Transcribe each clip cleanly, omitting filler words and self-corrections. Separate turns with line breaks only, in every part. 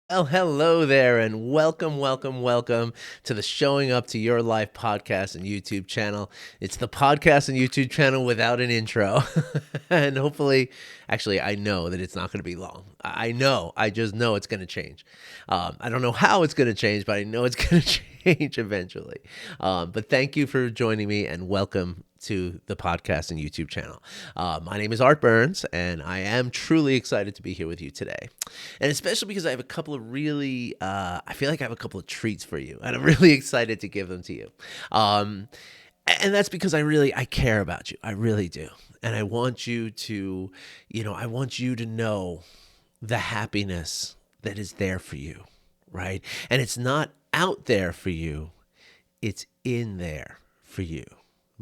Well, hello there, and welcome to the Showing Up to Your Life podcast and YouTube channel. It's the podcast and YouTube channel without an intro. And hopefully, actually, I know that it's not going to be long. I just know it's going to change. I don't know how it's going to change, but I know it's going to change eventually. But thank you for joining me, and welcome to the podcast and YouTube channel. My name is Art Burns, and I am truly excited to be here with you today. And especially because I have a couple of really, I feel like I have a couple of treats for you, and I'm really excited to give them to you. And that's because I care about you. I really do. And I want you to, I want you to know the happiness that is there for you, right? And it's not out there for you, it's in there for you.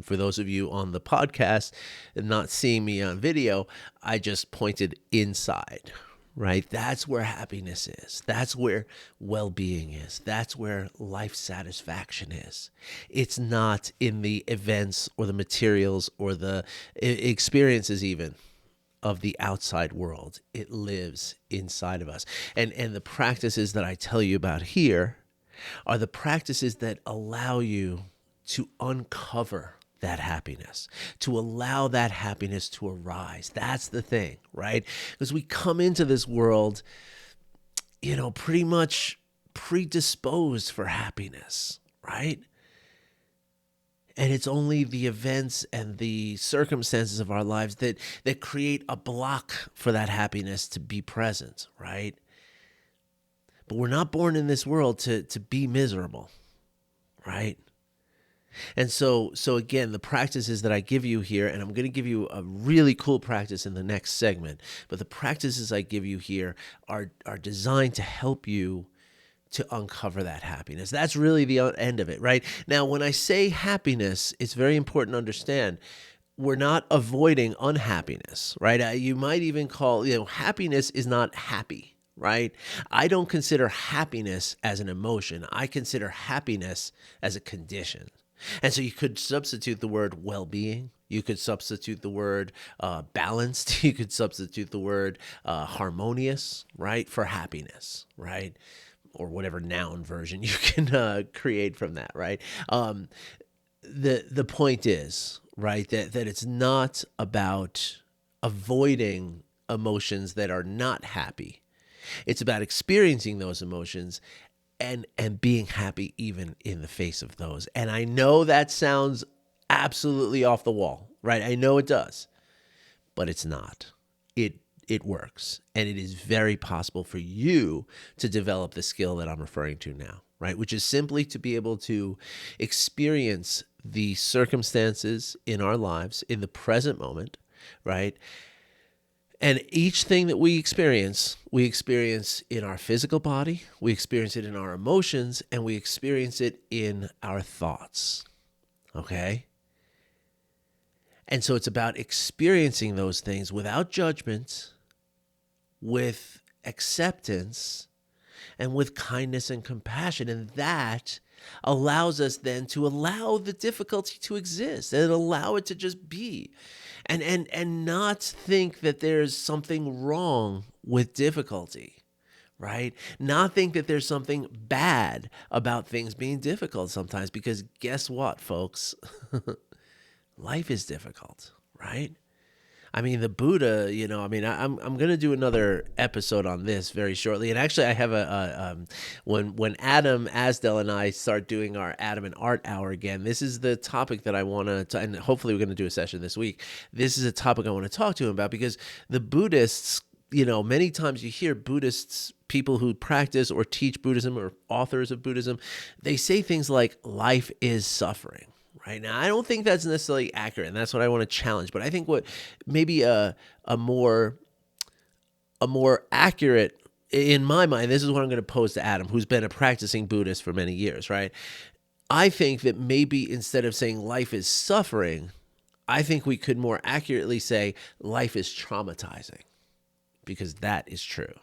For those of you on the podcast and not seeing me on video, I just pointed inside, right? That's where happiness is. That's where well-being is. That's where life satisfaction is. It's not in the events or the materials or the experiences even of the outside world. It lives inside of us. And the practices that I tell you about here are the practices that allow you to uncover that happiness, to allow that happiness to arise. That's the thing, right? Because we come into this world, pretty much predisposed for happiness, right? And it's only the events and the circumstances of our lives that create a block for that happiness to be present, right? But we're not born in this world to be miserable, right? And so again, the practices that I give you here, and I'm going to give you a really cool practice in the next segment, but the practices I give you here are designed to help you to uncover that happiness. That's really the end of it, right? Now, when I say happiness, it's very important to understand we're not avoiding unhappiness, right? You might even call, happiness is not happy. Right? I don't consider happiness as an emotion. I consider happiness as a condition. And so you could substitute the word well-being. You could substitute the word balanced. You could substitute the word harmonious, right, for happiness, right? Or whatever noun version you can create from that, right? The point is, right, that it's not about avoiding emotions that are not happy. It's about experiencing those emotions and being happy even in the face of those. And I know that sounds absolutely off the wall, right? I know it does, but it's not. It works, and it is very possible for you to develop the skill that I'm referring to now, right? Which is simply to be able to experience the circumstances in our lives in the present moment, right? And each thing that we experience in our physical body, we experience it in our emotions, and we experience it in our thoughts. Okay? And so it's about experiencing those things without judgment, with acceptance, and with kindness and compassion. And that allows us then to allow the difficulty to exist and allow it to just be. And not think that there's something wrong with difficulty, right? Not think that there's something bad about things being difficult sometimes, because guess what, folks? Life is difficult, right? I mean, the Buddha, I'm going to do another episode on this very shortly. And actually, I have when Adam Asdell and I start doing our Adam and Art Hour again, this is the topic that I want to, and hopefully we're going to do a session this week. This is a topic I want to talk to him about, because the Buddhists, many times you hear Buddhists, people who practice or teach Buddhism or authors of Buddhism, they say things like life is suffering. Right now, I don't think that's necessarily accurate, and that's what I want to challenge. But I think what maybe a more accurate, in my mind, this is what I'm going to pose to Adam, who's been a practicing Buddhist for many years, right? I think that maybe instead of saying life is suffering, I think we could more accurately say life is traumatizing, because that is true,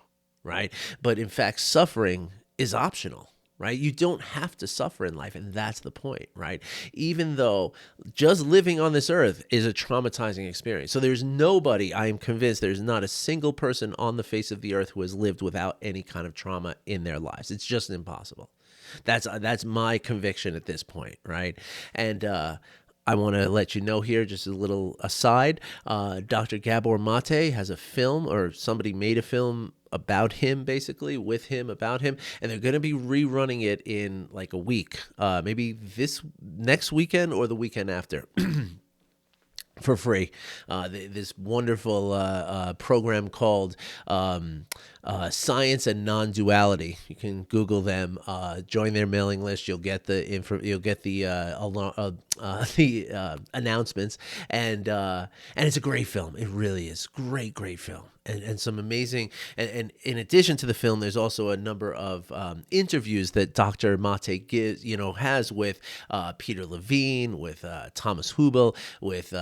right? But in fact, suffering is optional. right? You don't have to suffer in life, and that's the point, right? Even though just living on this earth is a traumatizing experience. So there's nobody, I am convinced there's not a single person on the face of the earth who has lived without any kind of trauma in their lives. It's just impossible. That's my conviction at this point, right? And I want to let you know here, just a little aside, Dr. Gabor Mate has a film, or somebody made a film about him, basically, with him, about him, and they're going to be rerunning it in like a week, maybe this next weekend or the weekend after. For free, this wonderful program called Science and Non-Duality. You can Google them, join their mailing list. You'll get the announcements, and it's a great film. It really is great film. And some amazing, and in addition to the film, there's also a number of interviews that Dr. Mate has with Peter Levine, with Thomas Hubel, with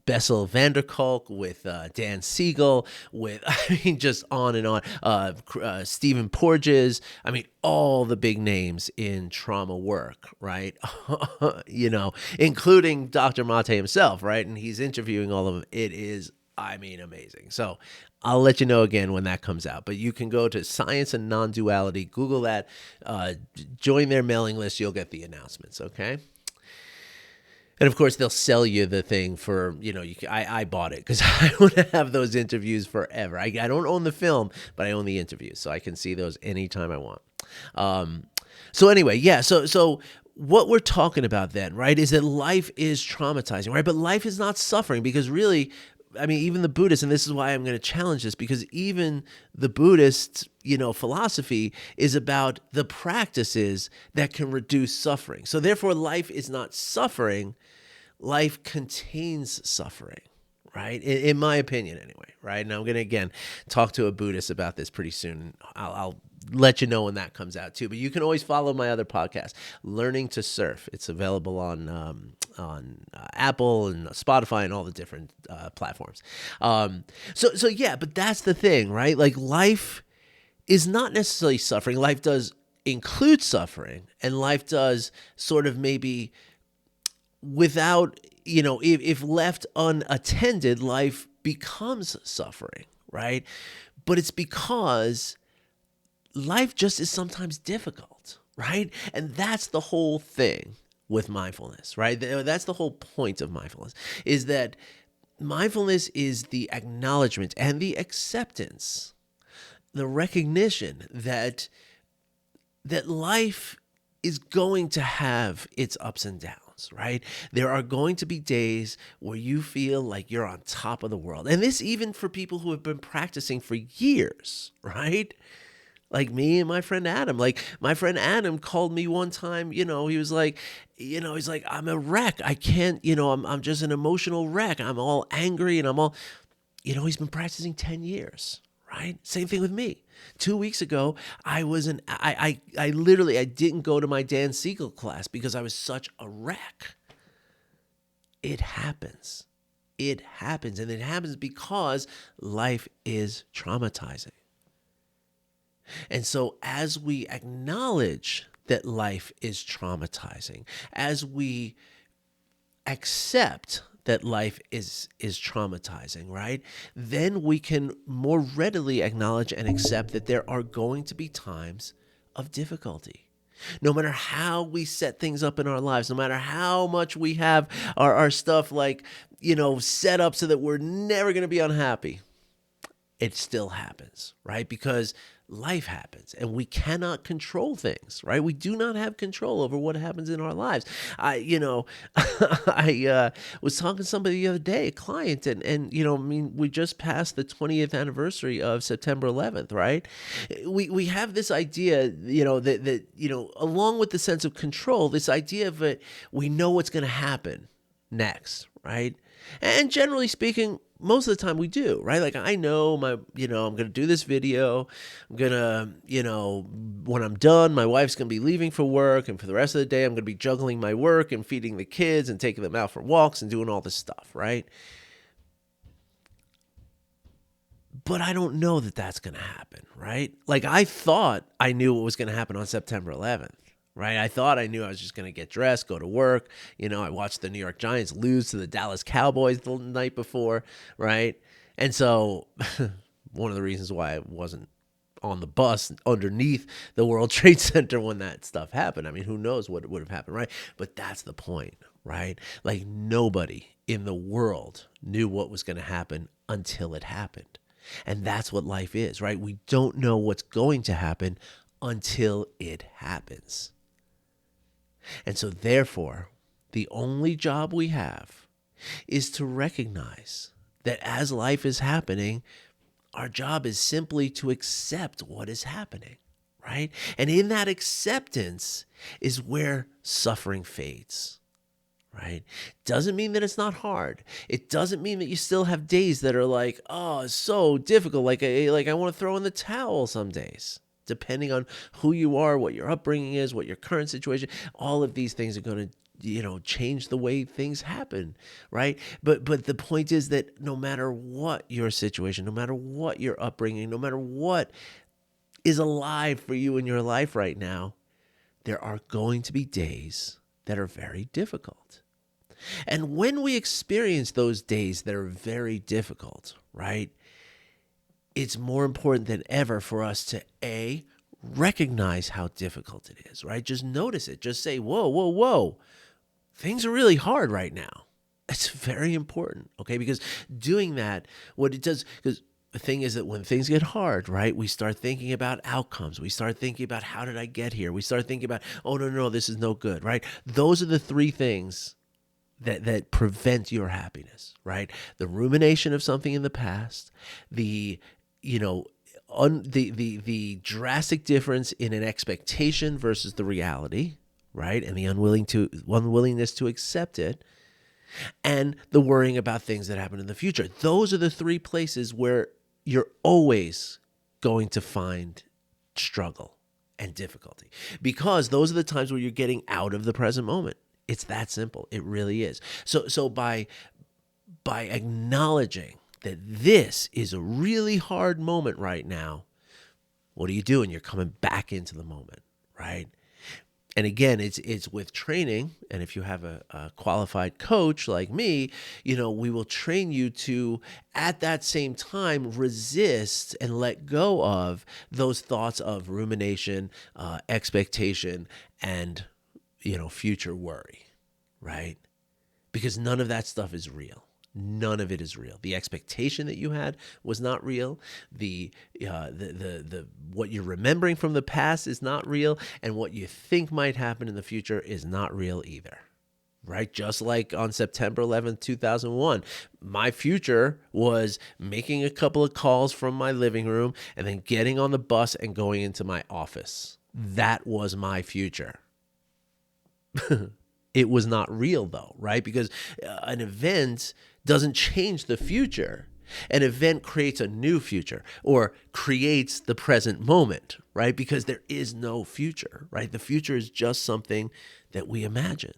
Bessel van der Kolk, with Dan Siegel, with, I mean, just on and on, Stephen Porges, I mean, all the big names in trauma work, right? Including Dr. Mate himself, right? And he's interviewing all of them. It is, I mean, amazing. So I'll let you know again when that comes out. But you can go to Science and Non-Duality, Google that, join their mailing list. You'll get the announcements, okay? And of course, they'll sell you the thing for, I bought it because I want to have those interviews forever. I don't own the film, but I own the interviews, so I can see those anytime I want. So anyway, yeah, so what we're talking about then, right, is that life is traumatizing, right? But life is not suffering, because really, I mean, even the Buddhists, and this is why I'm going to challenge this, because even the Buddhist, philosophy is about the practices that can reduce suffering. So therefore, life is not suffering. Life contains suffering, right? In my opinion, anyway, right? And I'm going to, again, talk to a Buddhist about this pretty soon. I'll let you know when that comes out too. But you can always follow my other podcast, Learning to Surf. It's available on Apple and Spotify and all the different platforms. So yeah, but that's the thing, right? Like, life is not necessarily suffering. Life does include suffering, and life does sort of maybe without, if left unattended, life becomes suffering, right? But it's because life just is sometimes difficult, right? And that's the whole thing with mindfulness, right? That's the whole point of mindfulness, is that mindfulness is the acknowledgement and the acceptance, the recognition that life is going to have its ups and downs, right? There are going to be days where you feel like you're on top of the world. And this even for people who have been practicing for years, right? Like me and my friend Adam. Like, my friend Adam called me one time, he was like, he's like, I'm a wreck. I can't, I'm just an emotional wreck. I'm all angry and I'm all, he's been practicing 10 years, right? Same thing with me. 2 weeks ago, I literally didn't go to my Dan Siegel class because I was such a wreck. It happens. It happens. And it happens because life is traumatizing. And so as we acknowledge that life is traumatizing, as we accept that life is traumatizing, right? Then we can more readily acknowledge and accept that there are going to be times of difficulty. No matter how we set things up in our lives, no matter how much we have our stuff set up so that we're never going to be unhappy, it still happens, right? Because life happens and we cannot control things, right? We do not have control over what happens in our lives. I was talking to somebody the other day, a client, and we just passed the 20th anniversary of September 11th, right? We have this idea, that along with the sense of control, this idea of it, we know what's going to happen next, right? And generally speaking, most of the time we do, right? Like, I know I'm going to do this video. I'm going to, when I'm done, my wife's going to be leaving for work. And for the rest of the day, I'm going to be juggling my work and feeding the kids and taking them out for walks and doing all this stuff, right? But I don't know that that's going to happen, right? Like I thought I knew what was going to happen on September 11th, right? I thought I knew I was just going to get dressed, go to work. I watched the New York Giants lose to the Dallas Cowboys the night before, right? And so one of the reasons why I wasn't on the bus underneath the World Trade Center when that stuff happened. I mean, who knows what would have happened, right? But that's the point, right? Like nobody in the world knew what was going to happen until it happened. And that's what life is, right? We don't know what's going to happen until it happens. And so therefore, the only job we have is to recognize that as life is happening, our job is simply to accept what is happening, right? And in that acceptance is where suffering fades, right? Doesn't mean that it's not hard. It doesn't mean that you still have days that are like, oh, it's so difficult. Like I want to throw in the towel some days, depending on who you are, what your upbringing is, what your current situation. All of these things are going to change the way things happen, right? But the point is that no matter what your situation, no matter what your upbringing, no matter what is alive for you in your life right now, there are going to be days that are very difficult. And when we experience those days that are very difficult, right, it's more important than ever for us to recognize how difficult it is, right? Just notice it. Just say, whoa, whoa, whoa. Things are really hard right now. It's very important, okay? Because doing that, what it does, because the thing is that when things get hard, right, we start thinking about outcomes. We start thinking about how did I get here? We start thinking about, oh, no, this is no good, right? Those are the three things that prevent your happiness, right? The rumination of something in the past, the the drastic difference in an expectation versus the reality, right? And the unwillingness to accept it, and the worrying about things that happen in the future. Those are the three places where you're always going to find struggle and difficulty, because those are the times where you're getting out of the present moment. It's that simple. It really is. So by acknowledging that this is a really hard moment right now, what are you doing? You're coming back into the moment, right? And again, it's with training. And if you have a qualified coach like me, we will train you to, at that same time, resist and let go of those thoughts of rumination, expectation, and future worry, right? Because none of that stuff is real. None of it is real. The expectation that you had was not real. The what you're remembering from the past is not real, and what you think might happen in the future is not real either. Right? Just like on September 11th, 2001, my future was making a couple of calls from my living room and then getting on the bus and going into my office. That was my future. It was not real though, right? Because an event doesn't change the future. An event creates a new future or creates the present moment, right? Because there is no future, right? The future is just something that we imagine.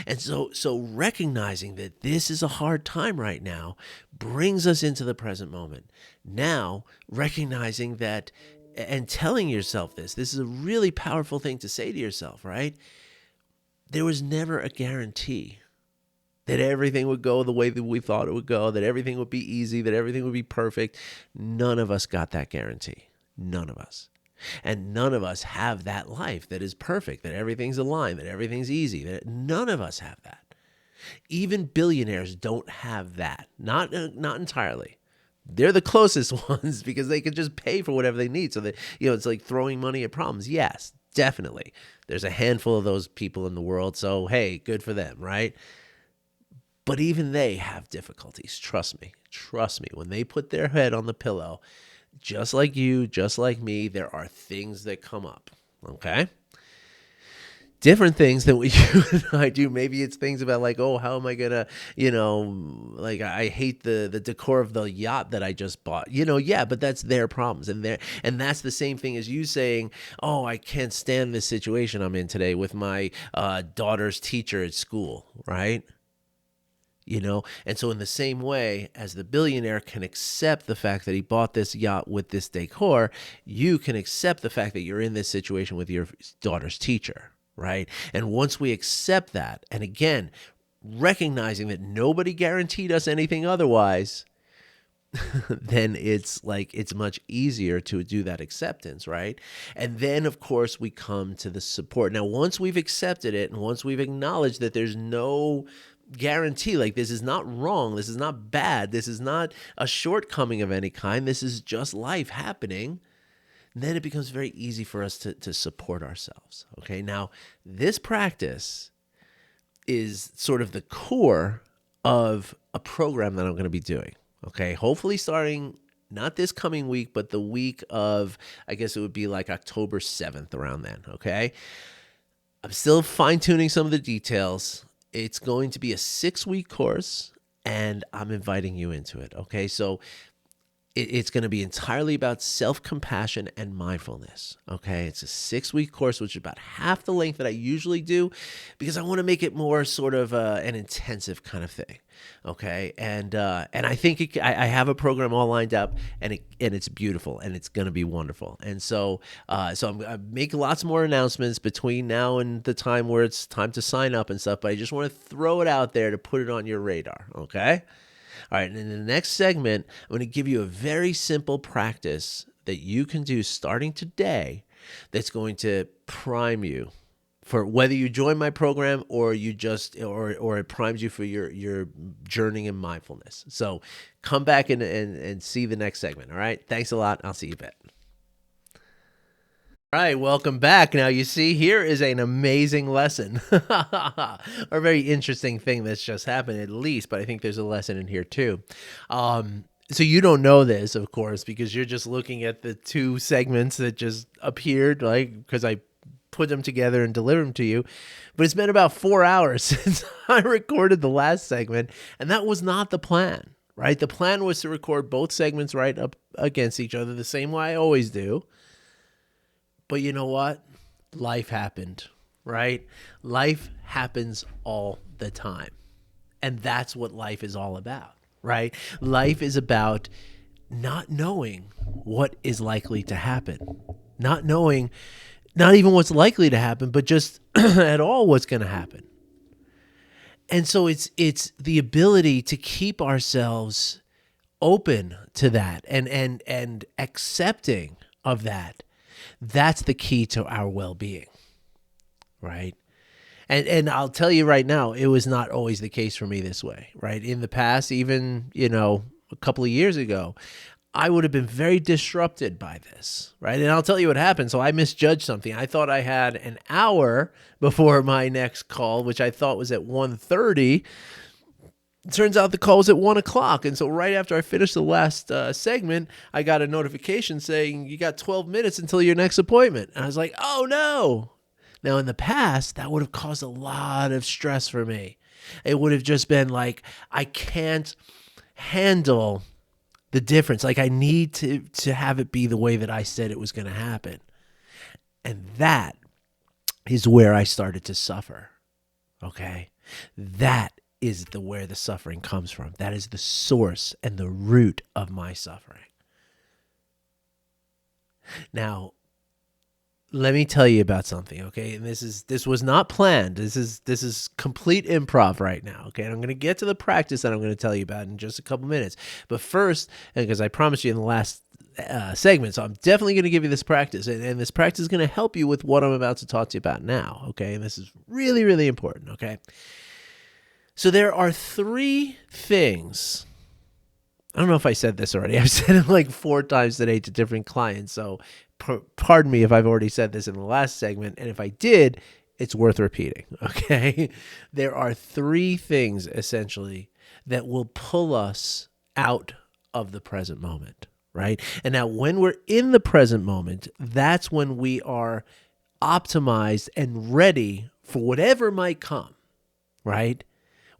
And so recognizing that this is a hard time right now brings us into the present moment. Now, recognizing that and telling yourself this is a really powerful thing to say to yourself, right? There was never a guarantee that everything would go the way that we thought it would go, that everything would be easy, that everything would be perfect. None of us got that guarantee. None of us. And none of us have that life that is perfect, that everything's aligned, that everything's easy. That none of us have that. Even billionaires don't have that. Not entirely. They're the closest ones because they can just pay for whatever they need. So that it's like throwing money at problems. Yes, definitely. There's a handful of those people in the world. So hey, good for them, right? But even they have difficulties. Trust me. When they put their head on the pillow, just like you, just like me, there are things that come up, okay? Different things than what you and I do. Maybe it's things about like, oh, how am I going to, like I hate the decor of the yacht that I just bought. Yeah, but that's their problems. And that's the same thing as you saying, oh, I can't stand this situation I'm in today with my daughter's teacher at school, right? And so in the same way as the billionaire can accept the fact that he bought this yacht with this decor, you can accept the fact that you're in this situation with your daughter's teacher, right? And once we accept that, and again, recognizing that nobody guaranteed us anything otherwise, then it's much easier to do that acceptance, right? And then, of course, we come to the support. Now, once we've accepted it and once we've acknowledged that there's no guarantee, like this is not wrong, this is not bad, this is not a shortcoming of any kind, this is just life happening, then it becomes very easy for us to support ourselves, okay? Now, this practice is sort of the core of a program that I'm going to be doing. Okay, hopefully starting not this coming week, but the week of, I guess it would be like October 7th, around then, okay? I'm still fine-tuning some of the details. It's going to be a 6-week course, and I'm inviting you into it, okay? So it's going to be entirely about self-compassion and mindfulness, okay? It's a 6-week course, which is about half the length that I usually do, because I want to make it more sort of an intensive kind of thing, okay? And I think I have a program all lined up, and it's beautiful, and it's going to be wonderful. And so I make lots more announcements between now and the time where it's time to sign up and stuff, but I just want to throw it out there to put it on your radar, okay? All right, and in the next segment, I'm going to give you a very simple practice that you can do starting today that's going to prime you for whether you join my program or you just or it primes you for your journey in mindfulness. So come back and see the next segment, all right? Thanks a lot. I'll see you in a bit. All right, welcome back. Now, you see, here is an amazing lesson, or a very interesting thing that's just happened, at least, but I think there's a lesson in here too. So you don't know this, of course, because you're just looking at the 2 segments that just appeared, like, because I put them together and delivered them to you. But it's been about 4 hours since I recorded the last segment, and that was not the plan, right? The plan was to record both segments right up against each other, the same way I always do. But you know what? Life happened, right? Life happens all the time. And that's what life is all about, right? Life is about not knowing what is likely to happen. Not knowing, not even what's likely to happen, but just at all what's going to happen. And so it's the ability to keep ourselves open to that and accepting of that. That's the key to our well-being, right? And I'll tell you right now, it was not always the case for me this way, right? In the past, even, a couple of years ago, I would have been very disrupted by this, right? And I'll tell you what happened. So I misjudged something. I thought I had an hour before my next call, which I thought was at 1:30. Turns out the call was at 1 o'clock. And so right after I finished the last segment, I got a notification saying you got 12 minutes until your next appointment. And I was like, oh no. Now in the past, that would have caused a lot of stress for me. It would have just been like, I can't handle the difference. Like I need to have it be the way that I said it was going to happen. And that is where I started to suffer. Okay. That is where the suffering comes from. That is the source and the root of my suffering. Now, let me tell you about something, okay? And this was not planned. This is complete improv right now, okay? And I'm going to get to the practice that I'm going to tell you about in just a couple minutes. But first, because I promised you in the last segment, so I'm definitely going to give you this practice, and this practice is going to help you with what I'm about to talk to you about now, okay? And this is really, really important, okay? So there are 3 things. I don't know if I said this already. I've said it like 4 times today to different clients. So pardon me if I've already said this in the last segment. And if I did, it's worth repeating. Okay. There are 3 things essentially that will pull us out of the present moment. Right. And now when we're in the present moment, that's when we are optimized and ready for whatever might come. Right.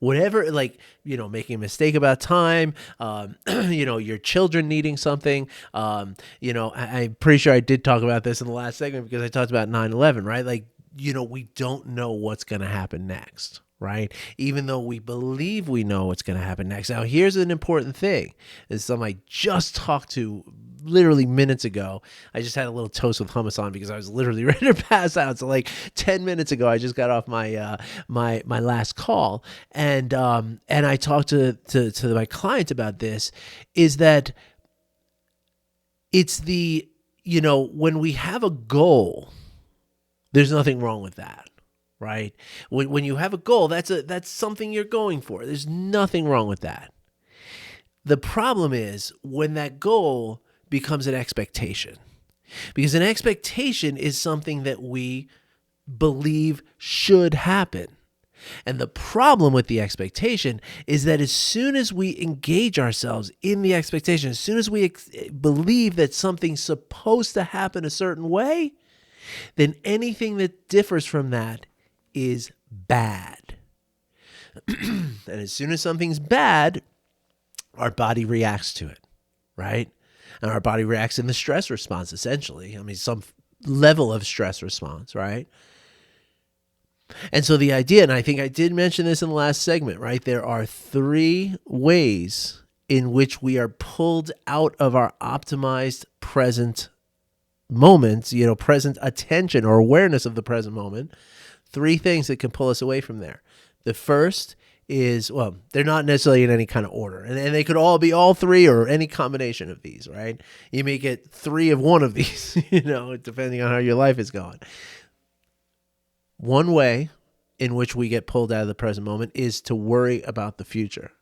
Whatever, like, making a mistake about time, your children needing something, I'm pretty sure I did talk about this in the last segment because I talked about 9/11, right? Like, we don't know what's going to happen next, right? Even though we believe we know what's going to happen next. Now, here's an important thing. This is something I just talked to literally minutes ago. I just had a little toast with hummus on because I was literally ready to pass out. So like 10 minutes ago, I just got off my my last call, and I talked to my client about this. Is that it's the, when we have a goal, there's nothing wrong with that, right? When you have a goal, that's something you're going for. There's nothing wrong with that. The problem is when that goal becomes an expectation, because an expectation is something that we believe should happen. And the problem with the expectation is that as soon as we engage ourselves in the expectation, as soon as we believe that something's supposed to happen a certain way, then anything that differs from that is bad. And as soon as something's bad, our body reacts to it, right? And our body reacts in the stress response, essentially. I mean, some level of stress response, right? And so the idea, and I think I did mention this in the last segment, right? There are 3 ways in which we are pulled out of our optimized present moment, present attention or awareness of the present moment. 3 things that can pull us away from there. The first is, well, they're not necessarily in any kind of order. And they could all be all 3 or any combination of these, right? You may get 3 of one of these, depending on how your life is going. One way in which we get pulled out of the present moment is to worry about the future.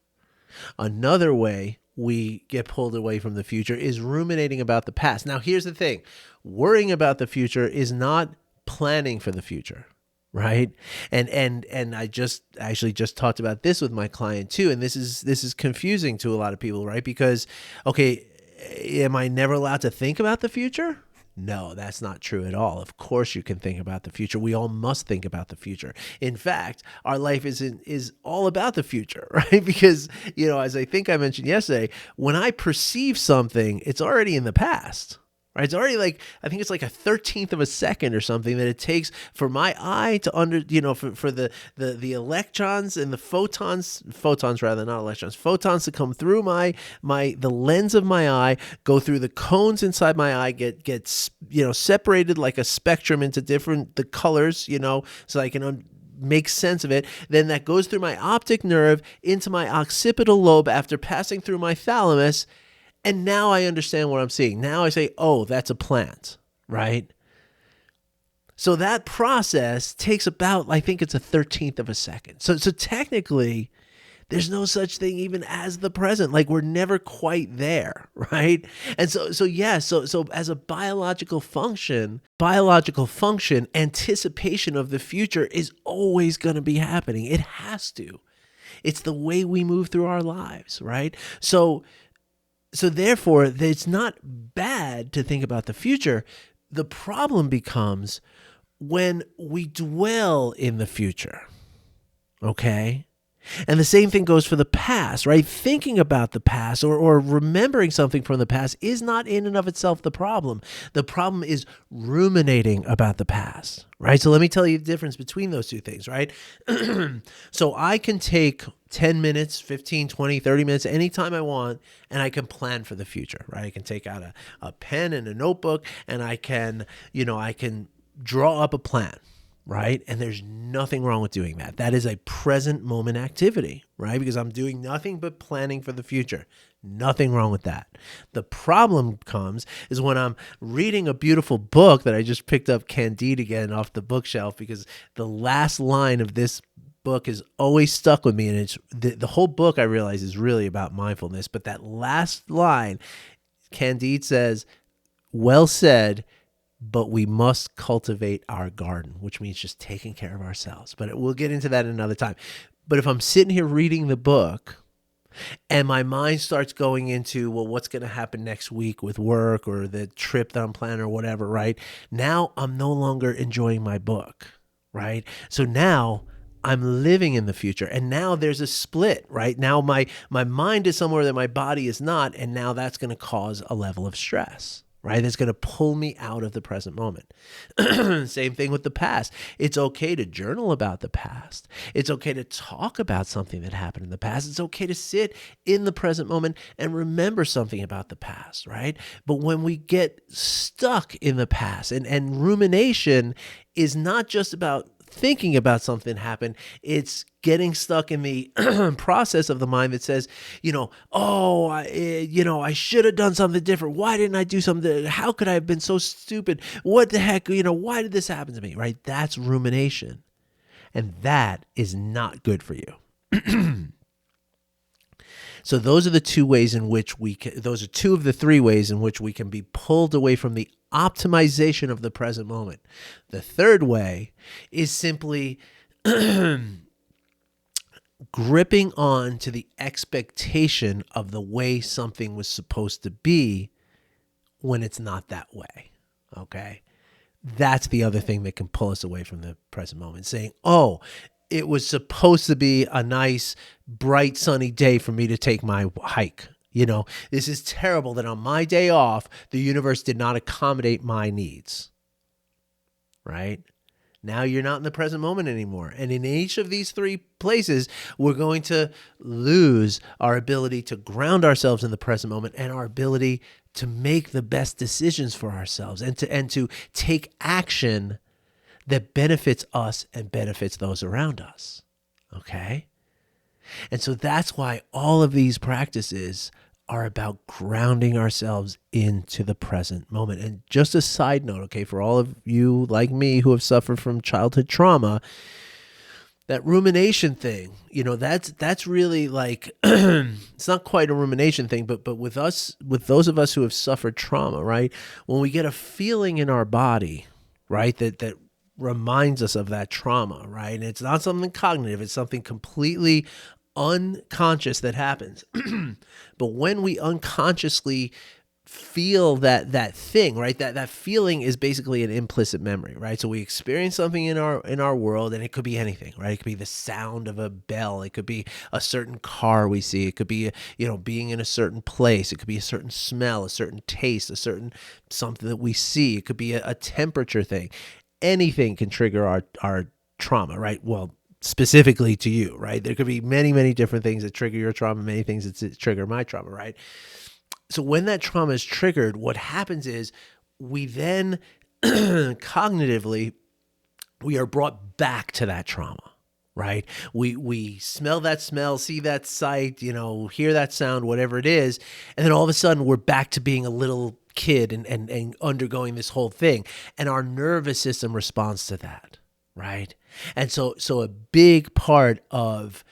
Another way we get pulled away from the future is ruminating about the past. Now, here's the thing. Worrying about the future is not planning for the future, right? And I actually just talked about this with my client too, and this is confusing to a lot of people, right? Because, okay, am I never allowed to think about the future? No, that's not true at all. Of course you can think about the future. We all must think about the future. In fact, our life is all about the future, right? Because, as I think I mentioned yesterday, when I perceive something, it's already in the past. Right? It's already I think it's like a 13th of a second or something that it takes for my eye to for the electrons and the photons rather, not electrons, photons to come through the lens of my eye, go through the cones inside my eye, get separated like a spectrum into the colors, so I can make sense of it. Then that goes through my optic nerve into my occipital lobe after passing through my thalamus. And now I understand what I'm seeing. Now I say, oh, that's a plant, right? So that process takes about, I think it's a 13th of a second. So technically, there's no such thing even as the present. We're never quite there, right? And so as a biological function, anticipation of the future is always going to be happening. It has to. It's the way we move through our lives, right? So therefore, it's not bad to think about the future. The problem becomes when we dwell in the future, okay? And the same thing goes for the past, right? Thinking about the past or remembering something from the past is not in and of itself the problem. The problem is ruminating about the past, right? So let me tell you the difference between those 2 things, right? So I can take 10 minutes, 15, 20, 30 minutes, anytime I want, and I can plan for the future, right? I can take out a pen and a notebook, and I can draw up a plan, right? And there's nothing wrong with doing that. That is a present moment activity, right? Because I'm doing nothing but planning for the future. Nothing wrong with that. The problem comes is when I'm reading a beautiful book that I just picked up Candide again off the bookshelf, because the last line of this book has always stuck with me, and it's the whole book, I realize, is really about mindfulness, but that last line, Candide says, "Well said, but we must cultivate our garden," which means just taking care of ourselves. But we'll get into that another time. But if I'm sitting here reading the book and my mind starts going into, well, what's going to happen next week with work or the trip that I'm planning or whatever, right? Now I'm no longer enjoying my book, right? So now I'm living in the future, and now there's a split, right? Now my mind is somewhere that my body is not, and now that's going to cause a level of stress, right? That's going to pull me out of the present moment. Same thing with the past. It's okay to journal about the past. It's okay to talk about something that happened in the past. It's okay to sit in the present moment and remember something about the past, right? But when we get stuck in the past, and rumination is not just about thinking about something happened, it's getting stuck in the process of the mind that says, I should have done something different. Why didn't I do something? How could I have been so stupid? What the heck? Why did this happen to me? Right? That's rumination. And that is not good for you. So those are the two ways in which those are two of the three ways in which we can be pulled away from the optimization of the present moment. The third way is simply gripping on to the expectation of the way something was supposed to be when it's not that way. Okay? That's the other thing that can pull us away from the present moment. Saying, oh, it was supposed to be a nice, bright, sunny day for me to take my hike. This is terrible that on my day off, the universe did not accommodate my needs. Right? Now you're not in the present moment anymore. And in each of these three places, we're going to lose our ability to ground ourselves in the present moment and our ability to make the best decisions for ourselves and to take action that benefits us and benefits those around us. Okay? And so that's why all of these practices are about grounding ourselves into the present moment. And just a side note, okay, for all of you like me who have suffered from childhood trauma, that rumination thing, that's really like, it's not quite a rumination thing, but with those of us who have suffered trauma, right? When we get a feeling in our body, right, that reminds us of that trauma, right? And it's not something cognitive, it's something completely unconscious that happens. But when we unconsciously feel that thing, right? That feeling is basically an implicit memory, right? So we experience something in our world, and it could be anything, right? It could be the sound of a bell. It could be a certain car we see. It could be, being in a certain place. It could be a certain smell, a certain taste, a certain something that we see. It could be a temperature thing. Anything can trigger our trauma, right? Well, specifically to you, right? There could be many, many different things that trigger your trauma, many things that trigger my trauma, right? So when that trauma is triggered, what happens is we then cognitively, we are brought back to that trauma, right? We smell that smell, see that sight, hear that sound, whatever it is. And then all of a sudden we're back to being a little kid and undergoing this whole thing. And our nervous system responds to that, right? And so a big part of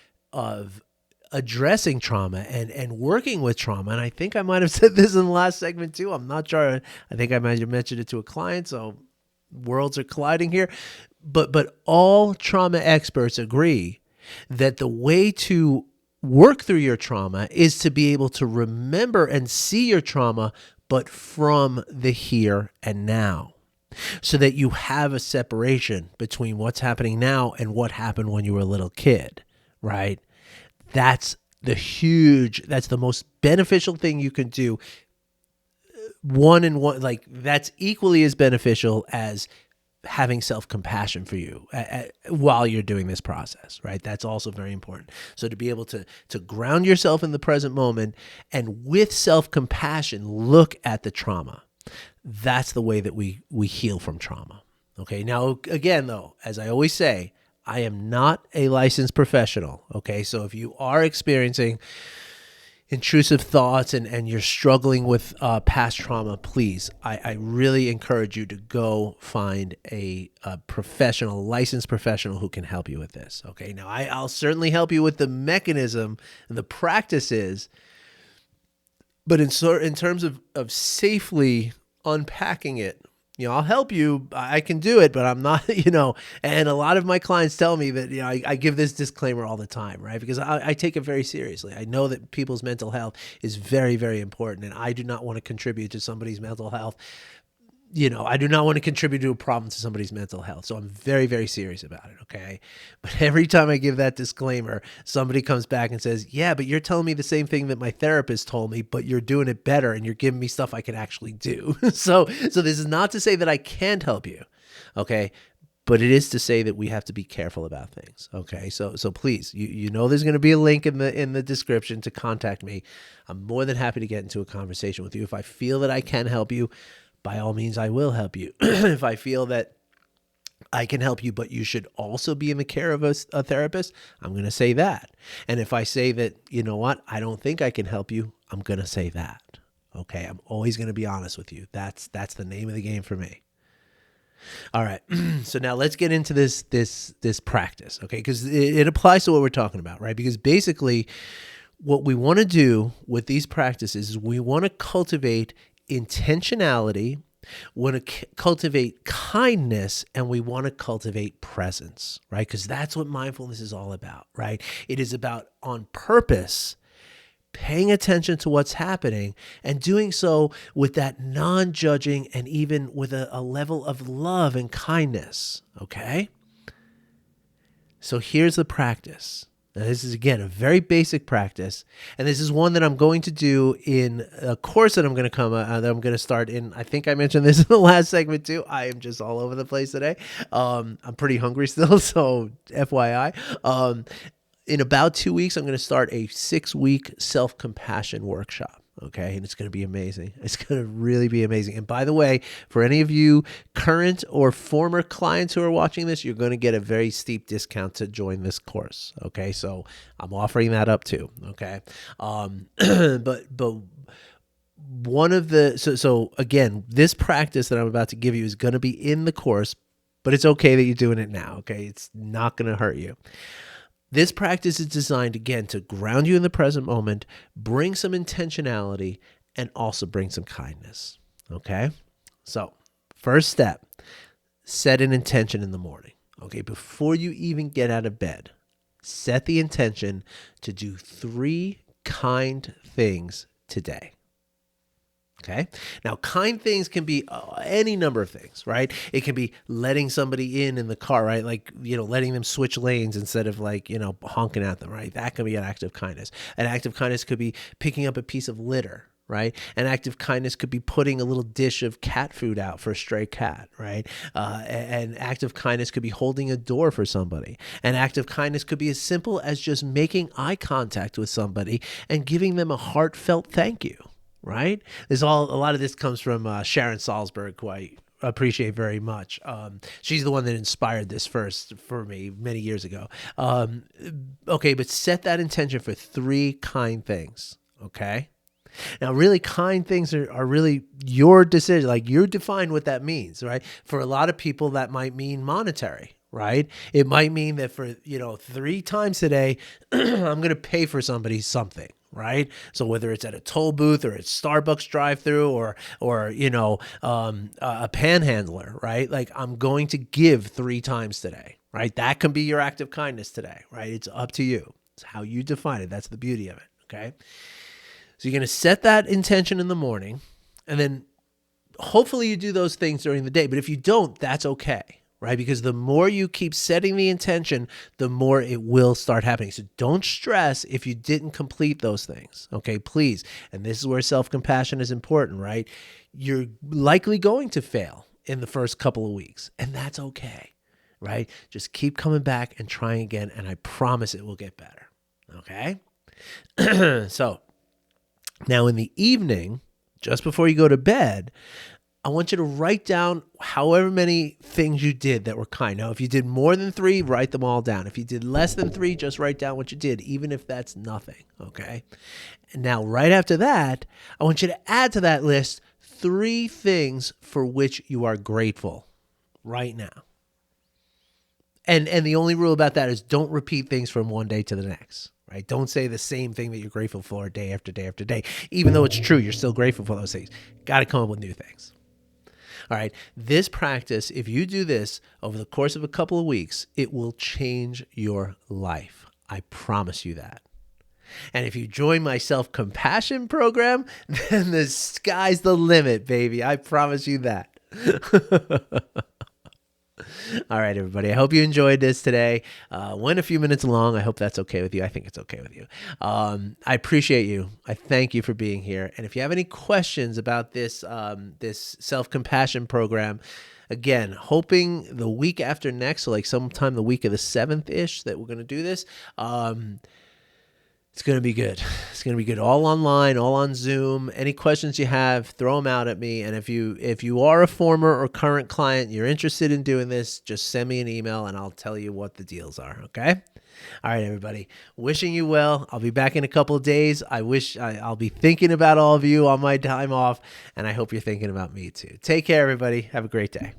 addressing trauma and working with trauma, and I think I might have said this in the last segment too, I'm not sure, I think I might have mentioned it to a client, so worlds are colliding here, but all trauma experts agree that the way to work through your trauma is to be able to remember and see your trauma, but from the here and now, so that you have a separation between what's happening now and what happened when you were a little kid, right? That's the most beneficial thing you can do. Like that's equally as beneficial as having self-compassion for you while you're doing this process, right? That's also very important. So to be able to ground yourself in the present moment and with self-compassion, look at the trauma. That's the way that we heal from trauma. Okay. Now, again, though, as I always say, I am not a licensed professional. Okay. So if you are experiencing intrusive thoughts and you're struggling with past trauma, please, I really encourage you to go find a professional, licensed professional who can help you with this. Okay. Now, I'll certainly help you with the mechanism and the practices, but in terms of safely unpacking it, I'll help you. I can do it, but I'm not, and a lot of my clients tell me that, I give this disclaimer all the time, right? Because I take it very seriously. I know that people's mental health is very, very important, and I do not want to contribute to somebody's mental health I do not want to contribute to a problem to somebody's mental health. So I'm very, very serious about it. Okay. But every time I give that disclaimer, somebody comes back and says, yeah, but you're telling me the same thing that my therapist told me, but you're doing it better and you're giving me stuff I can actually do. So this is not to say that I can't help you. Okay. But it is to say that we have to be careful about things. Okay. So please, there's going to be a link in the description to contact me. I'm more than happy to get into a conversation with you. If I feel that I can help you, by all means, I will help you. If I feel that I can help you, but you should also be in the care of a therapist, I'm going to say that. And if I say that, you know what, I don't think I can help you, I'm going to say that. Okay. I'm always going to be honest with you. That's the name of the game for me. All right. So now let's get into this practice. Okay. Because it applies to what we're talking about, right? Because basically what we want to do with these practices is we want to cultivate intentionality, want to cultivate kindness, and we want to cultivate presence, right? Because that's what mindfulness is all about, right? It is about on purpose paying attention to what's happening and doing so with that non-judging and even with a level of love and kindness, okay? So here's the practice. Now, this is, again, a very basic practice, and this is one that I'm going to do in a course that I'm going to start in. I think I mentioned this in the last segment too. I am just all over the place today. I'm pretty hungry still, so FYI. In about 2 weeks, I'm going to start a 6-week self-compassion workshop. Okay. And it's going to be amazing. It's going to really be amazing. And by the way, for any of you current or former clients who are watching this, you're going to get a very steep discount to join this course. Okay. So I'm offering that up too. Okay. But one of the, so again, this practice that I'm about to give you is going to be in the course, but it's okay that you're doing it now. Okay. It's not going to hurt you. This practice is designed, again, to ground you in the present moment, bring some intentionality, and also bring some kindness, okay? So first step, set an intention in the morning, okay? Before you even get out of bed, set the intention to do 3 kind things today. Okay. Now, kind things can be any number of things, right? It can be letting somebody in the car, right? Like, letting them switch lanes instead of honking at them, right? That can be an act of kindness. An act of kindness could be picking up a piece of litter, right? An act of kindness could be putting a little dish of cat food out for a stray cat, right? An act of kindness could be holding a door for somebody. An act of kindness could be as simple as just making eye contact with somebody and giving them a heartfelt thank you. Right? A lot of this comes from Sharon Salzberg, who I appreciate very much. She's the one that inspired this first for me many years ago. Okay, but set that intention for 3 kind things. Okay. Now, really kind things are really your decision. Like, you define what that means, right? For a lot of people, that might mean monetary. Right? It might mean that for, 3 times today, I'm going to pay for somebody something. Right? So whether it's at a toll booth or it's Starbucks drive-through or a panhandler, right? Like, I'm going to give 3 times today, right? That can be your act of kindness today, right? It's up to you. It's how you define it. That's the beauty of it. Okay. So you're going to set that intention in the morning, and then hopefully you do those things during the day. But if you don't, that's okay. Right? Because the more you keep setting the intention, the more it will start happening. So don't stress if you didn't complete those things. Okay, please. And this is where self-compassion is important, right? You're likely going to fail in the first couple of weeks, and that's okay, right? Just keep coming back and trying again, and I promise it will get better. Okay? So now in the evening, just before you go to bed, I want you to write down however many things you did that were kind. Now, if you did more than 3, write them all down. If you did less than 3, just write down what you did, even if that's nothing, okay? And now, right after that, I want you to add to that list 3 things for which you are grateful right now. And the only rule about that is don't repeat things from one day to the next. Right? Don't say the same thing that you're grateful for day after day after day. Even though it's true, you're still grateful for those things. Got to come up with new things. All right, this practice, if you do this over the course of a couple of weeks, it will change your life. I promise you that. And if you join my self-compassion program, then the sky's the limit, baby. I promise you that. All right, everybody. I hope you enjoyed this today. Went a few minutes long. I hope that's okay with you. I think it's okay with you. I appreciate you. I thank you for being here. And if you have any questions about this self-compassion program, again, hoping the week after next, so like sometime the week of the 7th-ish that we're going to do this. It's going to be good. It's going to be good. All online, all on Zoom. Any questions you have, throw them out at me. And if you are a former or current client, you're interested in doing this, just send me an email and I'll tell you what the deals are. Okay? All right, everybody. Wishing you well. I'll be back in a couple of days. I'll be thinking about all of you on my time off, and I hope you're thinking about me too. Take care, everybody. Have a great day.